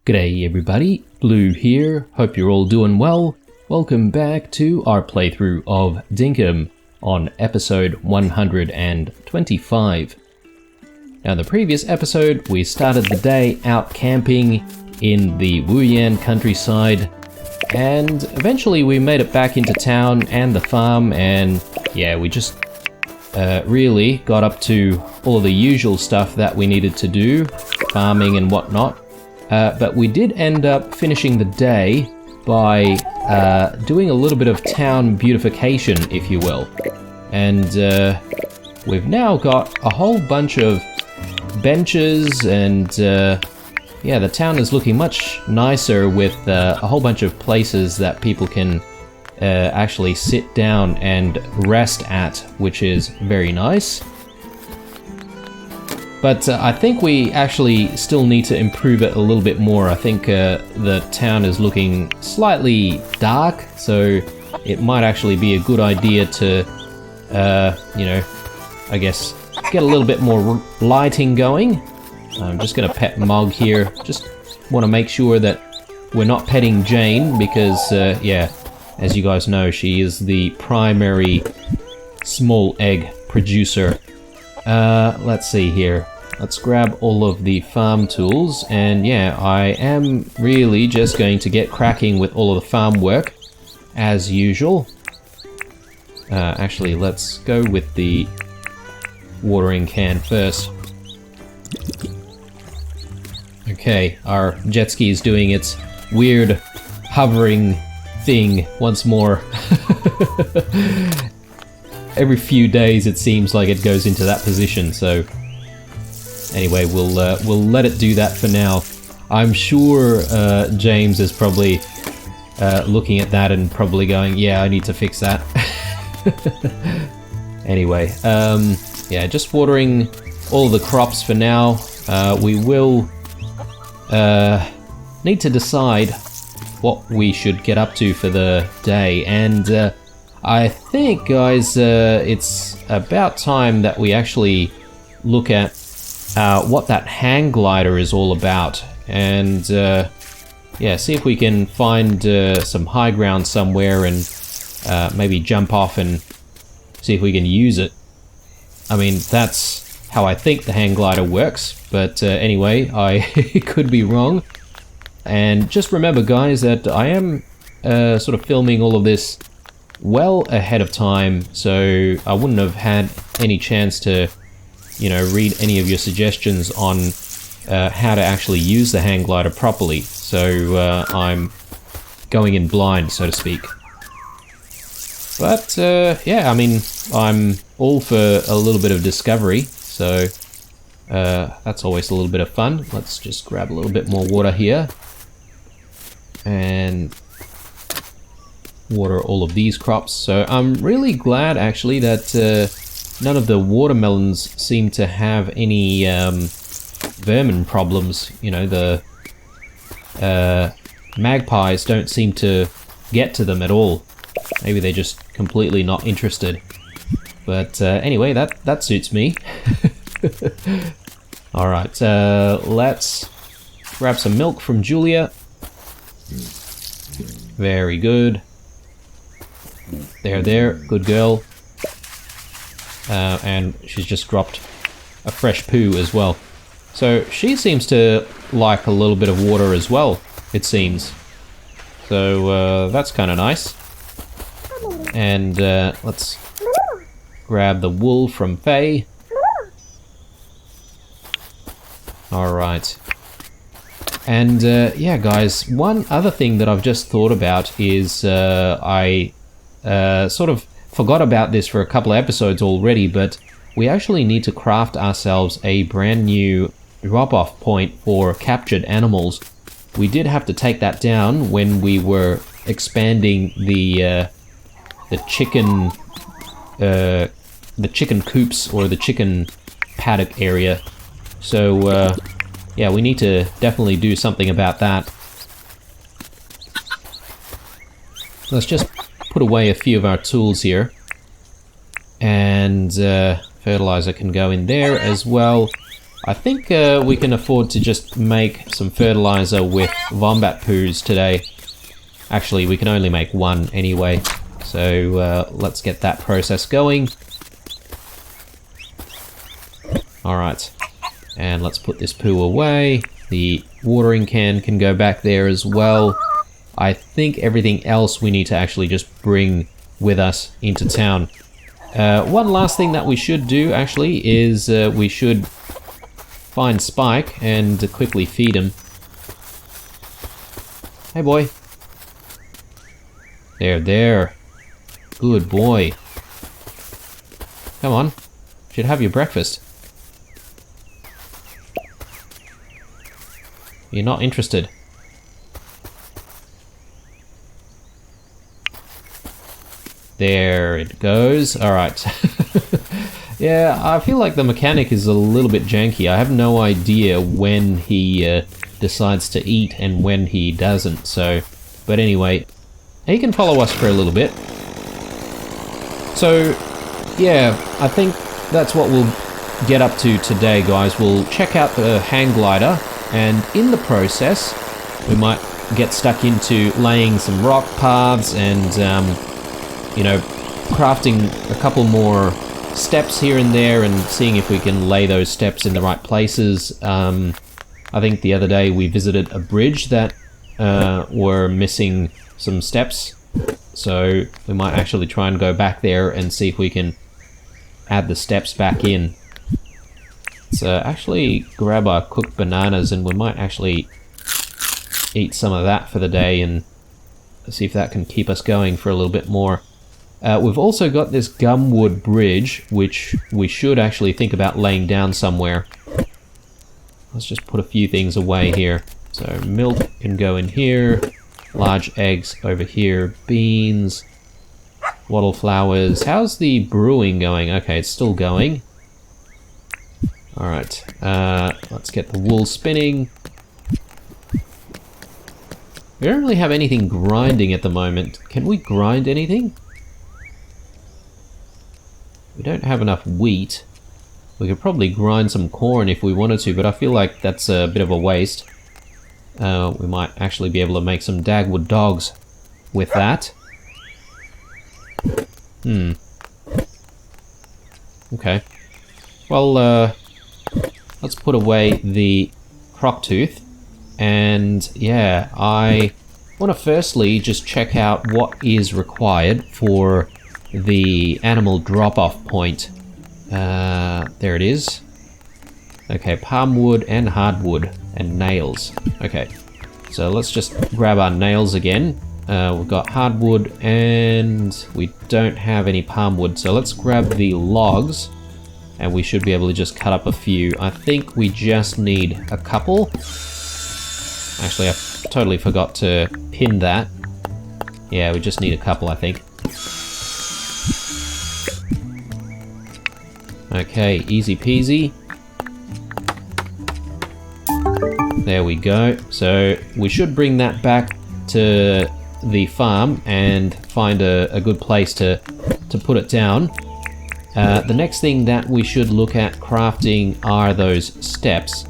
G'day everybody, Blue here, hope you're all doing well. Welcome back to our playthrough of Dinkum on episode 125. Now in the previous episode we started the day out camping in the Wuyan countryside and eventually we made it back into town and the farm, and yeah, we just really got up to all the usual stuff that we needed to do, farming and whatnot. But we did end up finishing the day by doing a little bit of town beautification, if you will. And we've now got a whole bunch of benches and yeah, the town is looking much nicer with a whole bunch of places that people can actually sit down and rest at, which is very nice. But I think we actually still need to improve it a little bit more. I think the town is looking slightly dark, so it might actually be a good idea to, you know, I guess get a little bit more lighting going. I'm just going to pet Mog here. Just want to make sure that we're not petting Jane because, yeah, as you guys know, she is the primary small egg producer. Let's see here. Let's grab all of the farm tools, and yeah, I am really just going to get cracking with all of the farm work as usual. Actually, let's go with the watering can first. Okay, our jet ski is doing its weird hovering thing once more. Every few days it seems like it goes into that position, so anyway, we'll let it do that for now. I'm sure James is probably looking at that and probably going, yeah, I need to fix that. Anyway, yeah, just watering all the crops for now. We will need to decide what we should get up to for the day, and I think, guys, it's about time that we actually look at what that hang glider is all about, and yeah, see if we can find some high ground somewhere and maybe jump off and see if we can use it. I mean, that's how I think the hang glider works, but anyway, I could be wrong. And just remember, guys, that I am sort of filming all of this well ahead of time, so I wouldn't have had any chance to, you know, read any of your suggestions on how to actually use the hang glider properly. So I'm going in blind, so to speak. But yeah, I mean, I'm all for a little bit of discovery, so that's always a little bit of fun. Let's just grab a little bit more water here and water all of these crops. So I'm really glad actually that none of the watermelons seem to have any vermin problems. You know, the magpies don't seem to get to them at all. Maybe they're just completely not interested. But anyway, that suits me. Alright, let's grab some milk from Julia. Very good. There, good girl. And she's just dropped a fresh poo as well. So she seems to like a little bit of water as well, it seems. So that's kind of nice. And let's grab the wool from Faye. Alright. And yeah, guys, one other thing that I've just thought about is I sort of forgot about this for a couple of episodes already, but we actually need to craft ourselves a brand new drop-off point for captured animals. We did have to take that down when we were expanding the chicken coops or the chicken paddock area. So yeah, we need to definitely do something about that. Let's just put away a few of our tools here, and fertilizer can go in there as well. I think we can afford to just make some fertilizer with wombat poos today. Actually, we can only make one anyway. So let's get that process going. Alright. And let's put this poo away. The watering can go back there as well. I think everything else we need to actually just bring with us into town. One last thing that we should do actually is we should find Spike and quickly feed him. Hey boy. There. Good boy. Come on. Should have your breakfast. You're not interested. There it goes. Alright. Yeah, I feel like the mechanic is a little bit janky. I have no idea when he decides to eat and when he doesn't, so... But anyway, he can follow us for a little bit. So, yeah, I think that's what we'll get up to today, guys. We'll check out the hang glider, and in the process, we might get stuck into laying some rock paths and, you know, crafting a couple more steps here and there and seeing if we can lay those steps in the right places. I think the other day we visited a bridge that were missing some steps, so we might actually try and go back there and see if we can add the steps back in. So actually grab our cooked bananas and we might actually eat some of that for the day and see if that can keep us going for a little bit more. We've also got this gumwood bridge, which we should actually think about laying down somewhere. Let's just put a few things away here. So milk can go in here, large eggs over here, beans, wattle flowers. How's the brewing going? Okay, it's still going. Alright, let's get the wool spinning. We don't really have anything grinding at the moment. Can we grind anything? We don't have enough wheat. We could probably grind some corn if we wanted to, but I feel like that's a bit of a waste. We might actually be able to make some Dagwood dogs with that. Okay. Well, let's put away the croc tooth. And yeah, I want to firstly just check out what is required for the animal drop-off point. There it is. Okay, palm wood and hardwood and nails. Okay, so let's just grab our nails again. We've got hardwood and we don't have any palm wood, so let's grab the logs and we should be able to just cut up a few. I think we just need a couple. Actually, I totally forgot to pin that. Yeah, we just need a couple, I think. Okay, easy peasy. There we go. So we should bring that back to the farm and find a good place to put it down. The next thing that we should look at crafting are those steps.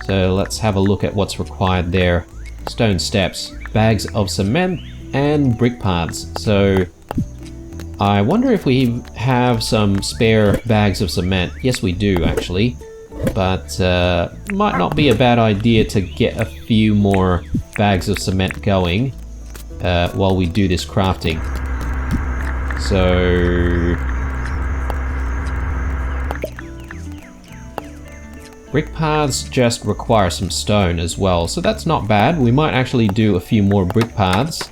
So let's have a look at what's required there. Stone steps, bags of cement, and brick paths. So I wonder if we have some spare bags of cement. Yes, we do actually. But might not be a bad idea to get a few more bags of cement going while we do this crafting. So brick paths just require some stone as well, so that's not bad. We might actually do a few more brick paths.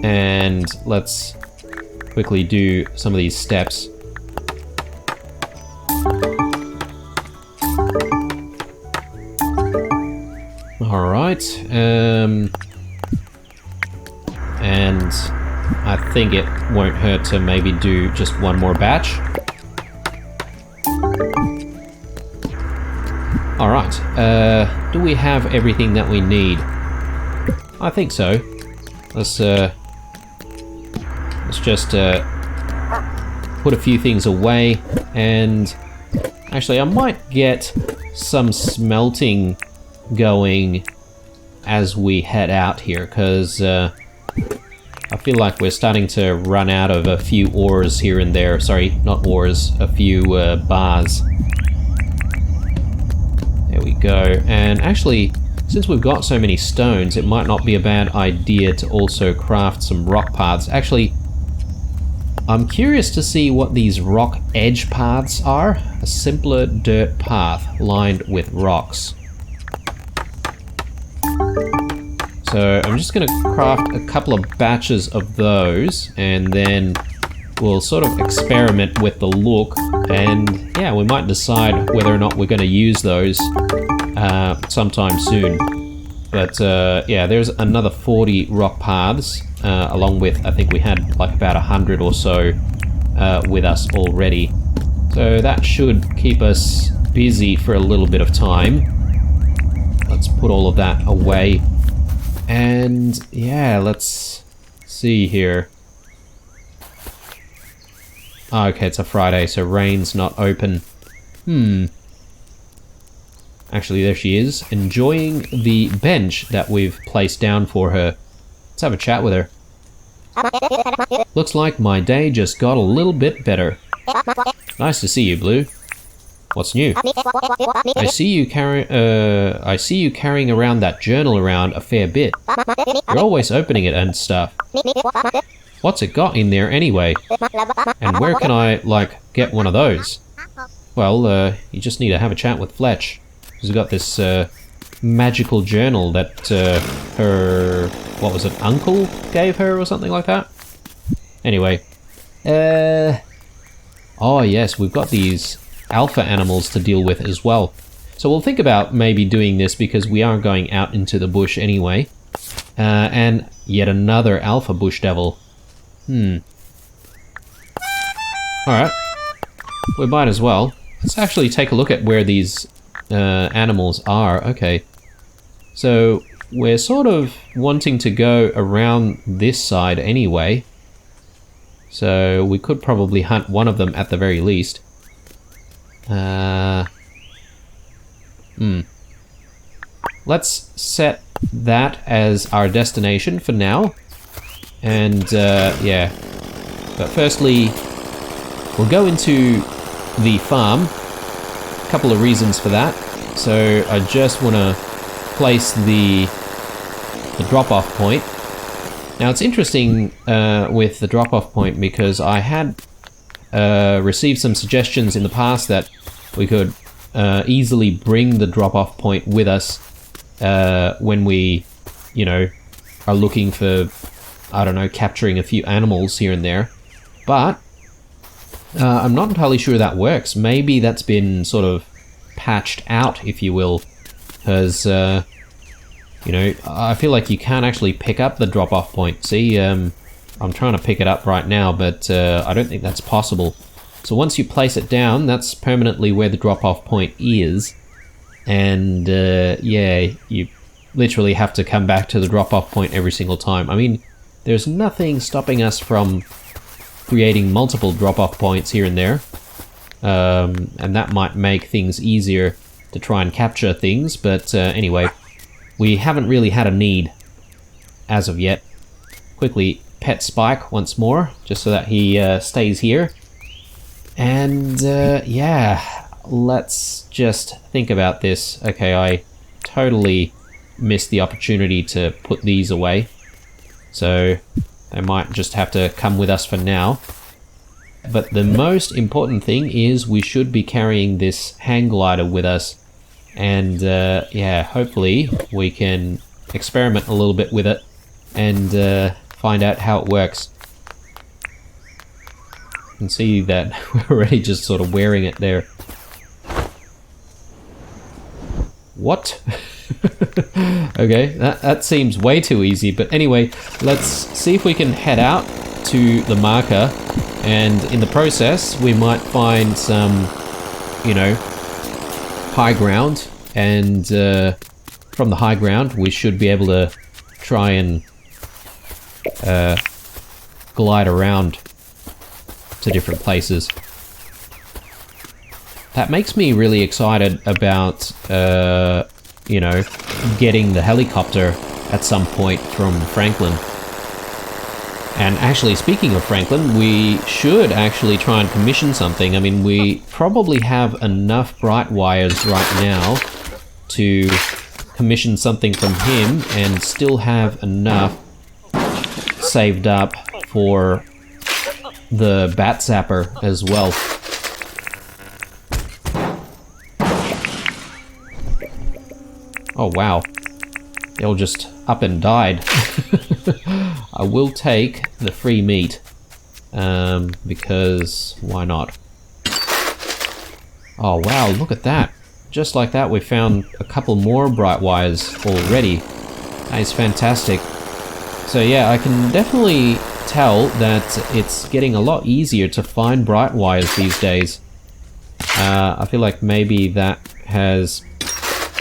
And let's quickly do some of these steps. Alright, and I think it won't hurt to maybe do just one more batch. Alright, do we have everything that we need? I think so. Let's just put a few things away, and Actually, I might get some smelting going as we head out here, because I feel like we're starting to run out of a few ores here and there. Sorry, not ores, a few bars. There we go. And actually, since we've got so many stones, it might not be a bad idea to also craft some rock paths. Actually, I'm curious to see what these rock edge paths are. A simpler dirt path lined with rocks. So I'm just going to craft a couple of batches of those, and then we'll sort of experiment with the look, and yeah, we might decide whether or not we're going to use those sometime soon. But yeah, there's another 40 rock paths, along with, I think we had like about 100 or so with us already. So that should keep us busy for a little bit of time. Let's put all of that away. And yeah, let's see here. Oh, okay, it's a Friday, so Rain's not open. Actually, there she is, enjoying the bench that we've placed down for her. Let's have a chat with her. Looks like my day just got a little bit better. Nice to see you, Blue. What's new? I see you carrying around that journal around a fair bit. You're always opening it and stuff. What's it got in there anyway? And where can I, like, get one of those? Well, you just need to have a chat with Fletch. She's got this magical journal that her, what was it, uncle gave her or something like that? Anyway, oh yes, we've got these alpha animals to deal with as well. So we'll think about maybe doing this because we are going out into the bush anyway. And yet another alpha bush devil. Alright, we might as well. Let's actually take a look at where these animals are. Okay, so we're sort of wanting to go around this side anyway, so we could probably hunt one of them at the very least. Let's set that as our destination for now, and yeah, but firstly we'll go into the farm. Couple of reasons for that. So I just want to place the drop-off point. Now it's interesting with the drop-off point because I had received some suggestions in the past that we could easily bring the drop-off point with us when we, you know, are looking for, I don't know, capturing a few animals here and there. But I'm not entirely sure that works. Maybe that's been sort of patched out, if you will, because, you know, I feel like you can't actually pick up the drop-off point. See, I'm trying to pick it up right now, but I don't think that's possible. So once you place it down, that's permanently where the drop-off point is, and yeah, you literally have to come back to the drop-off point every single time. I mean, there's nothing stopping us from creating multiple drop-off points here and there, and that might make things easier to try and capture things, but anyway, we haven't really had a need as of yet. Quickly pet Spike once more, just so that he stays here, and yeah, let's just think about this. Okay, I totally missed the opportunity to put these away, so they might just have to come with us for now. But the most important thing is we should be carrying this hang glider with us, and yeah, hopefully we can experiment a little bit with it and find out how it works. You can see that we're already just sort of wearing it there. What? Okay, that seems way too easy, but anyway, let's see if we can head out to the marker, and in the process we might find some, you know, high ground, and from the high ground we should be able to try and glide around to different places. that makes me really excited about, you know, getting the helicopter at some point from Franklin. And actually, speaking of Franklin, we should actually try and commission something. I mean, we probably have enough bright wires right now to commission something from him and still have enough saved up for the bat zapper as well. Oh wow, they all just up and died. I will take the free meat, because why not? Oh wow, look at that. Just like that, we found a couple more bright wires already. That is fantastic. So yeah, I can definitely tell that it's getting a lot easier to find bright wires these days. I feel like maybe that has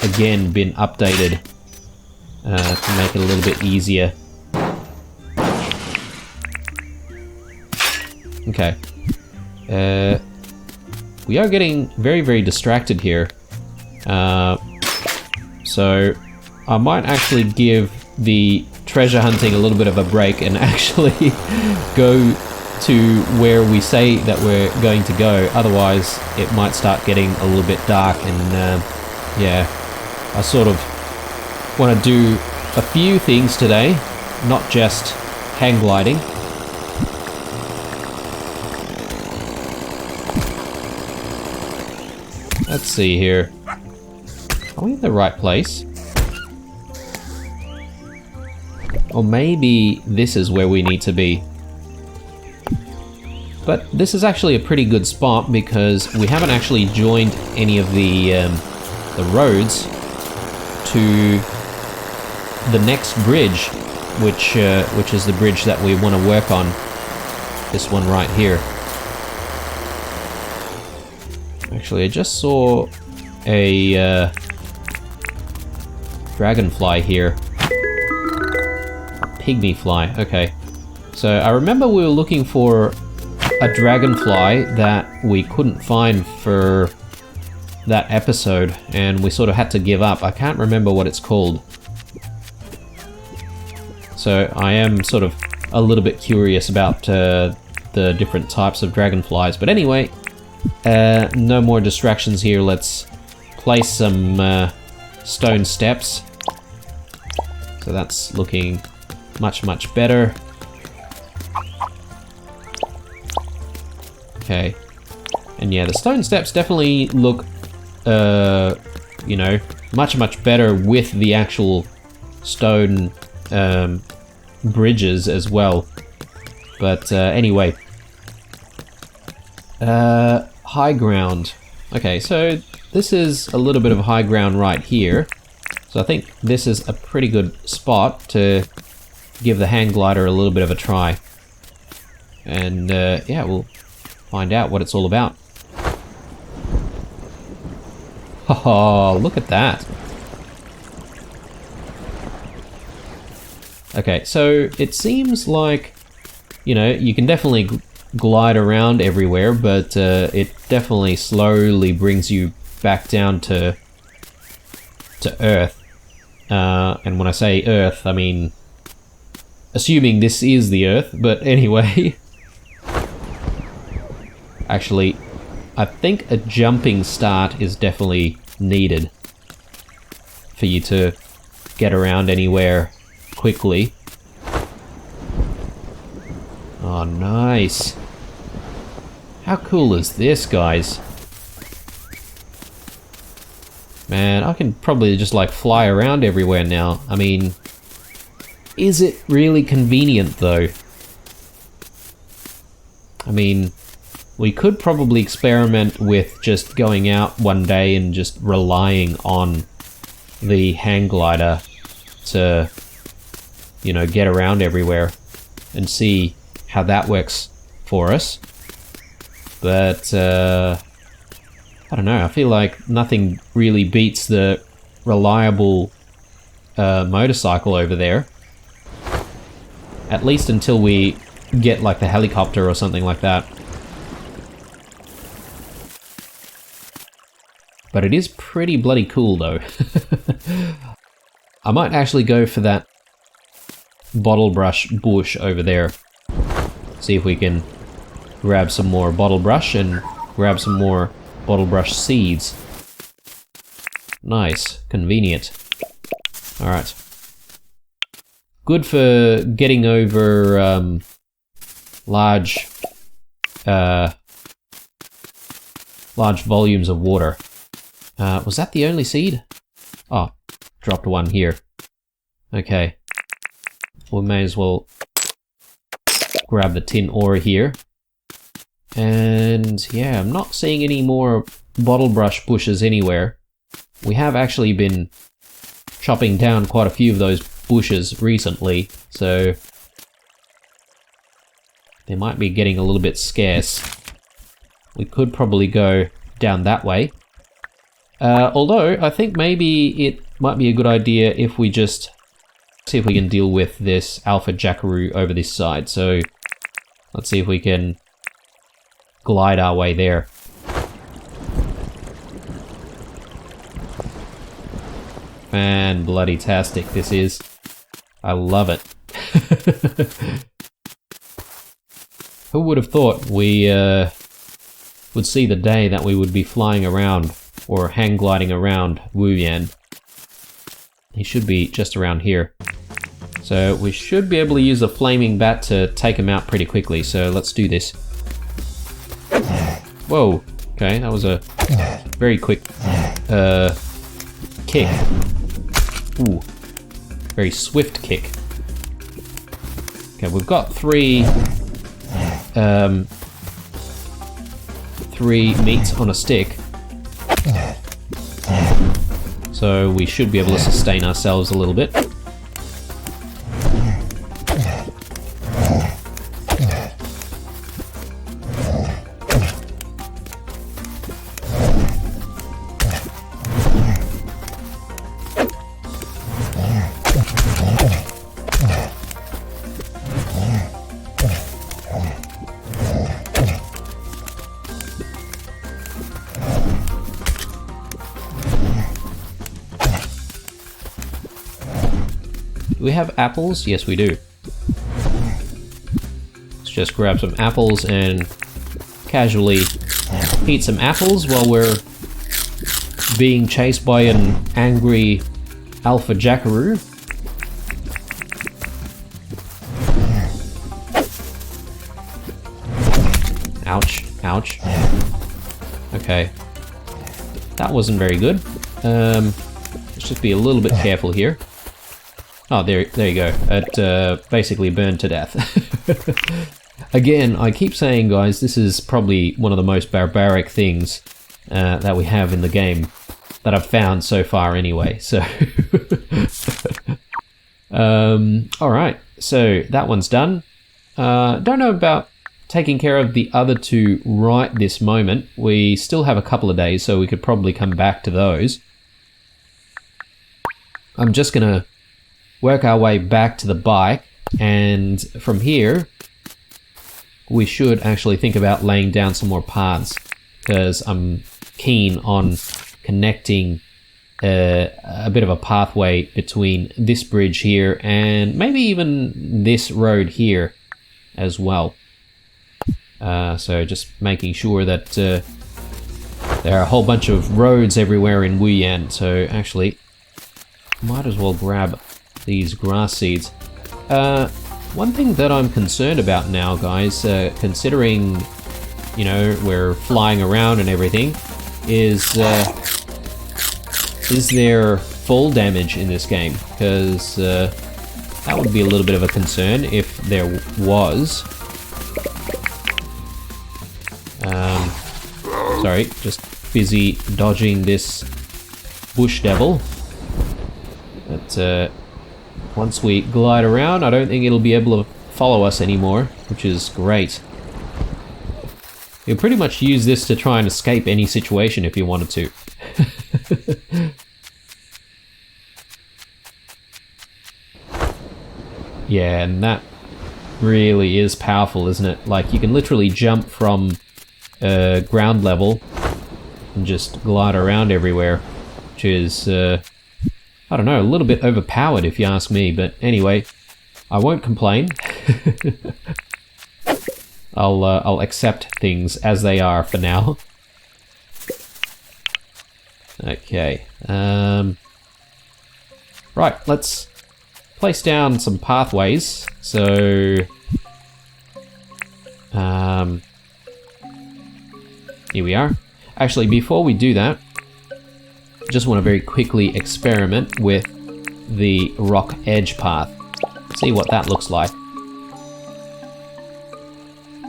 again been updated to make it a little bit easier. Okay. We are getting very, very distracted here. So I might actually give the treasure hunting a little bit of a break and actually go to where we say that we're going to go. Otherwise, it might start getting a little bit dark and yeah, I sort of want to do a few things today, not just hang gliding. Let's see here. Are we in the right place? Or maybe this is where we need to be. But this is actually a pretty good spot because we haven't actually joined any of the roads to the next bridge, which is the bridge that we want to work on. This one right here. Actually, I just saw a dragonfly here. A pygmy fly, okay. So I remember we were looking for a dragonfly that we couldn't find for that episode, and we sort of had to give up. I can't remember what it's called. So I am sort of a little bit curious about the different types of dragonflies. But anyway, no more distractions here. Let's place some stone steps. So that's looking much, much better. Okay. And yeah, the stone steps definitely look, you know, much, much better with the actual stone bridges as well. But anyway. High ground. Okay, so this is a little bit of high ground right here. So I think this is a pretty good spot to give the hang glider a little bit of a try. And yeah, we'll find out what it's all about. Oh, look at that. Okay, so it seems like, you know, you can definitely glide around everywhere, but it definitely slowly brings you back down to Earth. And when I say Earth, I mean, assuming this is the Earth, but anyway. Actually, I think a jumping start is definitely needed for you to get around anywhere quickly. Oh, nice. How cool is this, guys? Man, I can probably just like fly around everywhere now. I mean, is it really convenient though? I mean, we could probably experiment with just going out one day and just relying on the hang glider to, you know, get around everywhere and see how that works for us. But I don't know, I feel like nothing really beats the reliable motorcycle over there. At least until we get like the helicopter or something like that. But it is pretty bloody cool though. I might actually go for that bottle brush bush over there. See if we can grab some more bottle brush and grab some more bottle brush seeds. Nice, convenient. Alright. Good for getting over large volumes of water. Was that the only seed? Oh, dropped one here. Okay. We may as well grab the tin ore here. And yeah, I'm not seeing any more bottle brush bushes anywhere. We have actually been chopping down quite a few of those bushes recently, so they might be getting a little bit scarce. We could probably go down that way. Although, I think maybe it might be a good idea if we just see if we can deal with this alpha jackaroo over this side. So, let's see if we can glide our way there. Fan-bloody-tastic this is. I love it. Who would have thought we would see the day that we would be flying around or hang gliding around Wuyan? He should be just around here. So we should be able to use a flaming bat to take him out pretty quickly, so let's do this. Whoa, okay, that was a very quick kick. Ooh, very swift kick. Okay, we've got three meats on a stick. So we should be able to sustain ourselves a little bit. Do we have apples? Yes, we do. Let's just grab some apples and casually eat some apples while we're being chased by an angry alpha jackaroo. Ouch, ouch. Okay. That wasn't very good. Let's just be a little bit careful here. Oh, there you go. It basically burned to death. Again, I keep saying, guys, this is probably one of the most barbaric things that we have in the game that I've found so far anyway, so... Alright, so that one's done. Don't know about taking care of the other two right this moment. We still have a couple of days, so we could probably come back to those. I'm just gonna work our way back to the bike, and from here we should actually think about laying down some more paths, because I'm keen on connecting a bit of a pathway between this bridge here and maybe even this road here as well. So just making sure that there are a whole bunch of roads everywhere in Wuyan. So actually, might as well grab these grass seeds. One thing that I'm concerned about now, guys, considering, you know, we're flying around and everything, is there fall damage in this game? Because that would be a little bit of a concern if there was. Sorry, just busy dodging this bush devil. But once we glide around, I don't think it'll be able to follow us anymore, which is great. You'll pretty much use this to try and escape any situation if you wanted to. Yeah, and that really is powerful, isn't it? Like, you can literally jump from ground level and just glide around everywhere, which is, I don't know, a little bit overpowered if you ask me, but anyway, I won't complain. I'll accept things as they are for now. Okay, right, let's place down some pathways, so... here we are. Actually, before we do that, just want to very quickly experiment with the rock edge path. See what that looks like.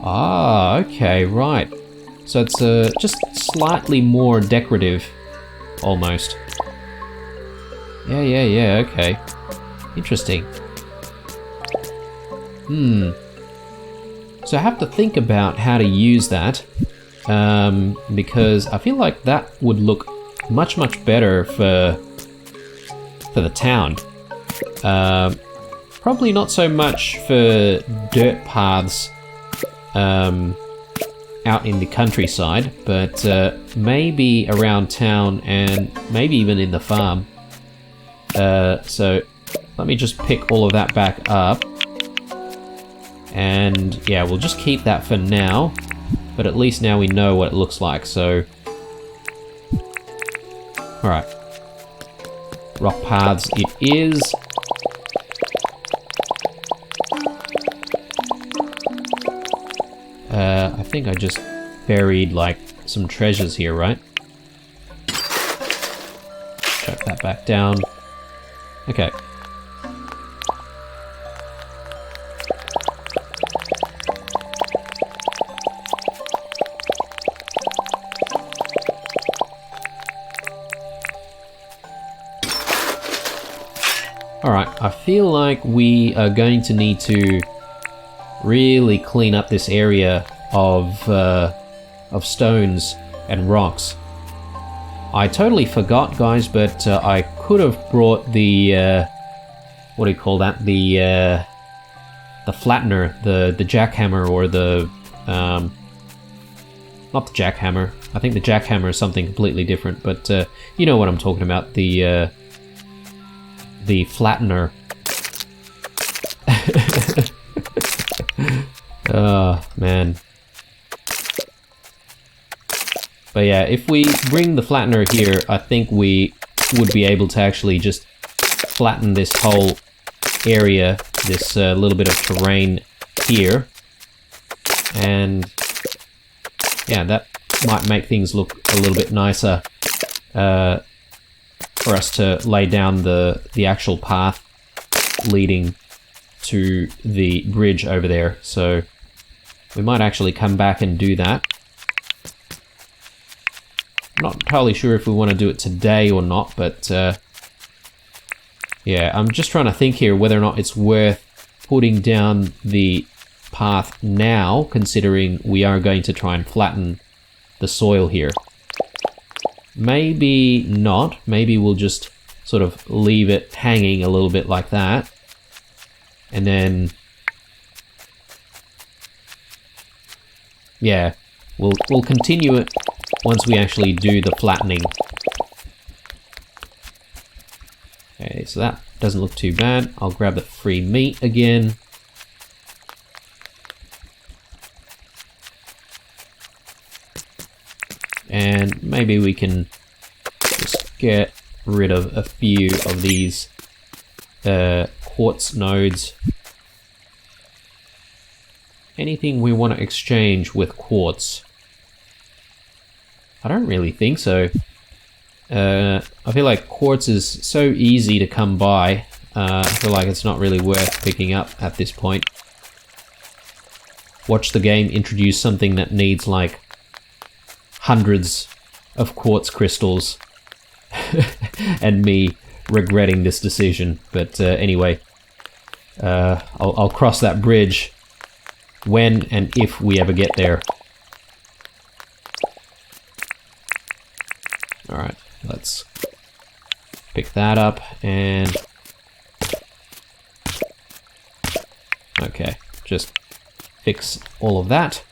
Ah, okay, right. So it's just slightly more decorative, almost. Yeah, okay. Interesting. So I have to think about how to use that. Because I feel like that would look much better for the town. Probably not so much for dirt paths out in the countryside, but maybe around town and maybe even in the farm. So let me just pick all of that back up. And yeah, we'll just keep that for now. But at least now we know what it looks like, so... Alright. Rock paths it is. I think I just buried, like, some treasures here, right? Chuck that back down. Okay. Alright, I feel like we are going to need to really clean up this area of stones and rocks. I totally forgot, guys, but I could have brought the what do you call that? The flattener, the jackhammer, or the not the jackhammer. I think the jackhammer is something completely different, but you know what I'm talking about. The flattener. Oh, man. But yeah, if we bring the flattener here, I think we would be able to actually just flatten this whole area, this little bit of terrain here. And yeah, that might make things look a little bit nicer for us to lay down the actual path leading to the bridge over there. So we might actually come back and do that. I'm not entirely sure if we want to do it today or not, but yeah, I'm just trying to think here whether or not it's worth putting down the path now, considering we are going to try and flatten the soil here. Maybe not. Maybe we'll just sort of leave it hanging a little bit like that. And then... yeah, we'll continue it once we actually do the flattening. Okay, so that doesn't look too bad. I'll grab the free meat again. And maybe we can just get rid of a few of these quartz nodes. Anything we want to exchange with quartz? I don't really think so. I feel like quartz is so easy to come by. I feel like it's not really worth picking up at this point. Watch the game introduce something that needs like hundreds of quartz crystals and me regretting this decision. But anyway, I'll cross that bridge when and if we ever get there. Alright, let's pick that up and... okay, just fix all of that.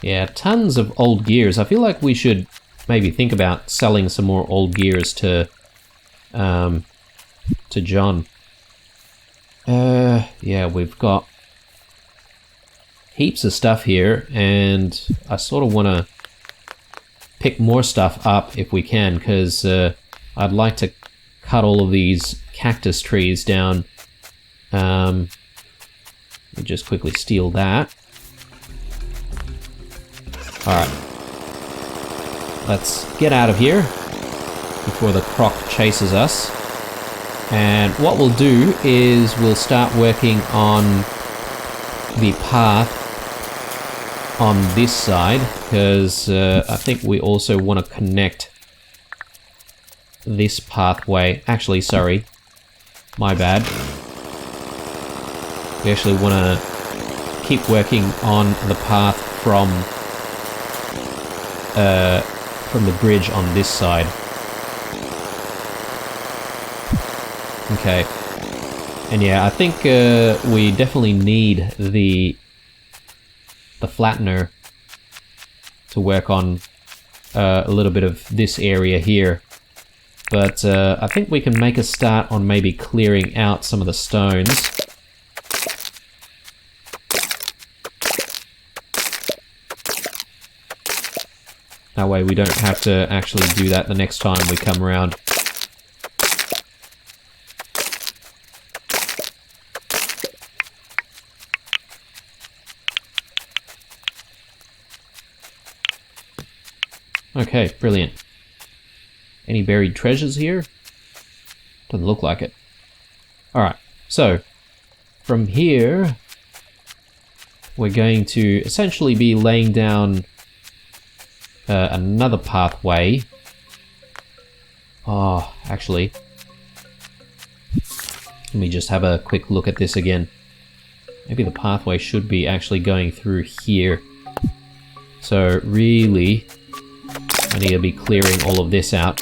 Yeah, tons of old gears. I feel like we should maybe think about selling some more old gears to John. Yeah, we've got heaps of stuff here, and I sort of want to pick more stuff up if we can, because I'd like to cut all of these cactus trees down. Let me just quickly steal that. Alright. Let's get out of here before the croc chases us. And what we'll do is we'll start working on the path on this side, because I think we also want to connect this pathway. Actually, sorry. My bad. We actually want to keep working on the path from the bridge on this side. Okay. And yeah, I think we definitely need the flattener to work on a little bit of this area here. But I think we can make a start on maybe clearing out some of the stones. That way we don't have to actually do that the next time we come around. Okay, brilliant. Any buried treasures here? Doesn't look like it. Alright, so from here we're going to essentially be laying down another pathway. Oh, actually, let me just have a quick look at this again. Maybe the pathway should be actually going through here. So really, I need to be clearing all of this out.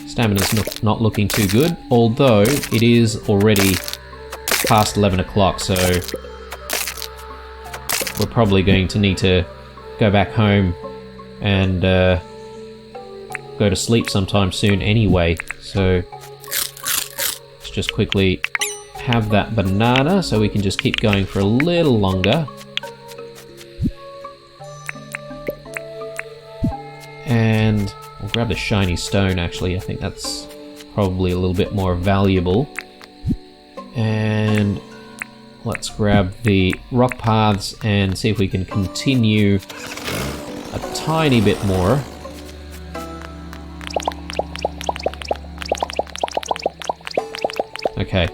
Stamina's not looking too good, although it is already past 11 o'clock, so we're probably going to need to go back home and go to sleep sometime soon anyway. So let's just quickly have that banana so we can just keep going for a little longer. And I'll grab the shiny stone, actually. I think that's probably a little bit more valuable. And let's grab the rock paths and see if we can continue a tiny bit more. Okay,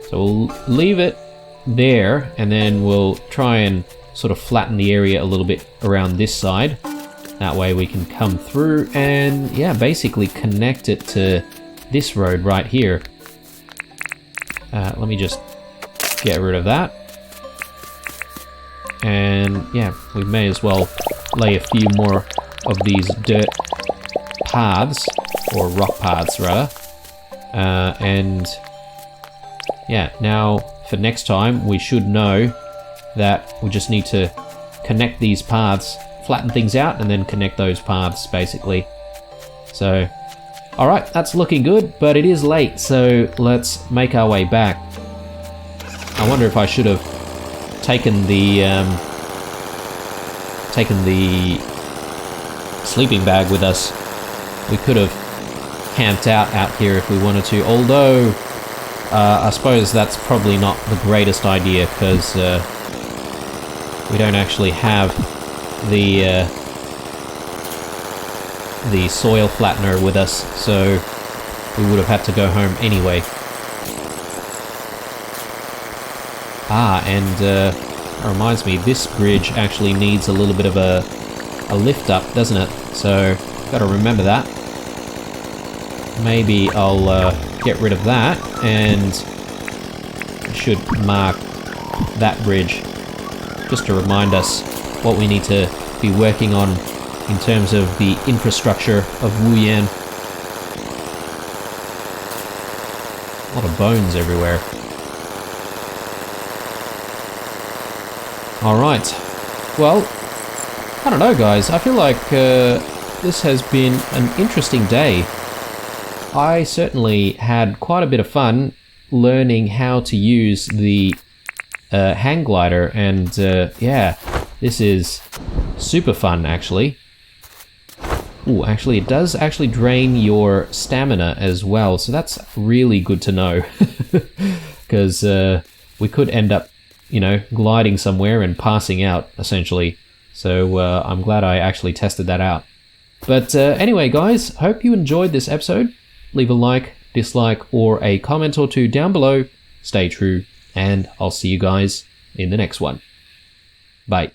so we'll leave it there, and then we'll try and sort of flatten the area a little bit around this side. That way we can come through and, yeah, basically connect it to this road right here. Let me just get rid of that. And yeah, we may as well lay a few more of these dirt paths, or rock paths rather. And yeah, now for next time we should know that we just need to connect these paths, flatten things out, and then connect those paths basically. So alright, that's looking good, but it is late, so let's make our way back. I wonder if I should have taken the sleeping bag with us. We could have camped out here if we wanted to, although I suppose that's probably not the greatest idea, because we don't actually have the soil flattener with us, so we would have had to go home anyway. And that reminds me, this bridge actually needs a little bit of a lift up, doesn't it? So gotta remember that. Maybe I'll get rid of that, and I should mark that bridge just to remind us what we need to be working on in terms of the infrastructure of Wuyan. A lot of bones everywhere. Alright. Well, I don't know, guys. I feel like this has been an interesting day. I certainly had quite a bit of fun learning how to use the hang glider, and yeah, this is super fun, actually. Ooh, actually, it does actually drain your stamina as well, so that's really good to know. Because we could end up, you know, gliding somewhere and passing out, essentially. So I'm glad I actually tested that out. But anyway, guys, hope you enjoyed this episode. Leave a like, dislike, or a comment or two down below. Stay true, and I'll see you guys in the next one. Bye.